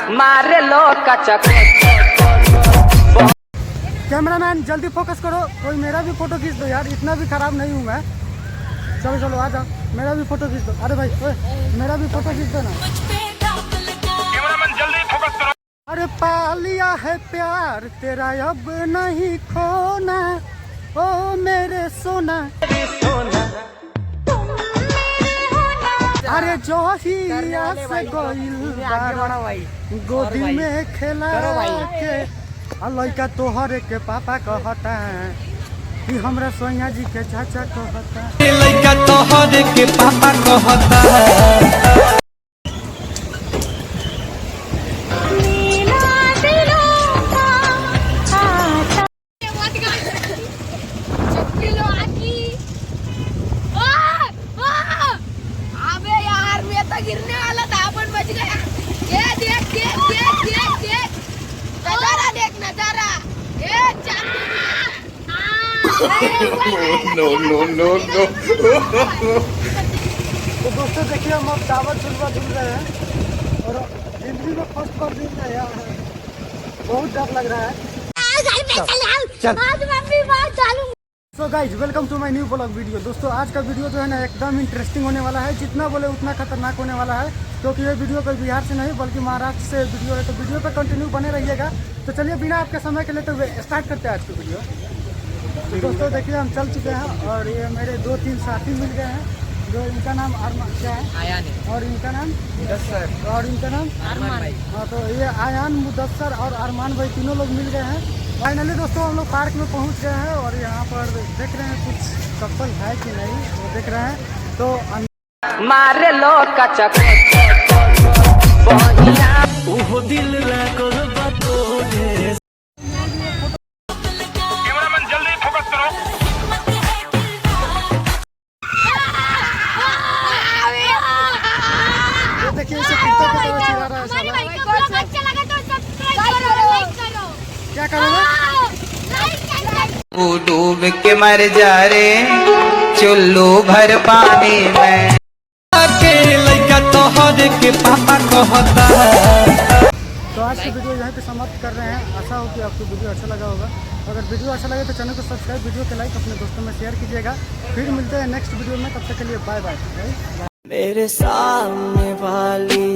मारे लो कचक। कैमरामैन जल्दी फोकस करो, कोई मेरा भी फोटो खींच दो यार, इतना भी खराब नहीं हूँ मैं। चलो चलो आ जाओ, मेरा भी फोटो खींच दो। अरे भाई ओए, मेरा भी फोटो खींच दो ना। कैमरामैन जल्दी फोकस करो। अरे पा लिया है प्यार तेरा अब नहीं खोना, ओ मेरे सोना। अरे जो ही से गोदी में खेला के लड़का तोहरे के पापा कहता है कि हमरा सोनिया जी के चाचा कहता है, लड़का तोहरे के पापा कहता है। गिरने वाला था, अपन बच गया। ये देख देख देख देख देख नजारा, देख नजारा। ये नो नो नो नो। तो दोस्तों देखिए हम अब टावर झुलवा झूल रहे हैं और जिंदगी में फर्स्ट बार झूल रहे हैं, बहुत डर लग रहा है। So guys welcome to my new blog video. दोस्तों आज का वीडियो जो है ना एकदम इंटरेस्टिंग होने वाला है, जितना बोले उतना खतरनाक होने वाला है, क्योंकि ये वीडियो कोई बिहार से नहीं बल्कि महाराष्ट्र से वीडियो है। तो वीडियो पे कंटिन्यू बने रहिएगा। तो चलिए बिना आपके समय के लेते हुए स्टार्ट करते हैं आज की वीडियो। तो दोस्तों देखिए हम चल चुके हैं और ये मेरे 2-3 साथी मिल गए हैं, जो इनका नाम अरमान क्या है, आयान है, और इनका नाम मुदस्सर, और इनका नाम अरमान। हाँ तो ये आयान, मुदस्सर और अरमान भाई तीनों लोग मिल गए हैं। फाइनली दोस्तों हम लोग पार्क में पहुंच गए हैं और यहाँ पर देख रहे हैं कुछ कपल है कि नहीं, वो देख रहे हैं। तो मारे लो कचक। कैमरामैन जल्दी फोकस करो। ये देखिए इसे कुत्ते की तरह चिढ़ा रहा है साला। अच्छा लगा तो सब्सक्राइब करो, लाइक करो। क्या करोगे? वो डूब के मर जा रे चुल्लू भर पानी में, के लड़का तोहरे के पापा कहता है। तो आज की वीडियो यहाँ पे समाप्त कर रहे हैं। आशा हो कि आपको वीडियो अच्छा लगा होगा। अगर वीडियो अच्छा लगे तो चैनल को सब्सक्राइब, वीडियो को लाइक, अपने दोस्तों में शेयर कीजिएगा। फिर मिलते हैं नेक्स्ट वीडियो में, तब तक के लिए बाय बाय। मेरे सामने वाली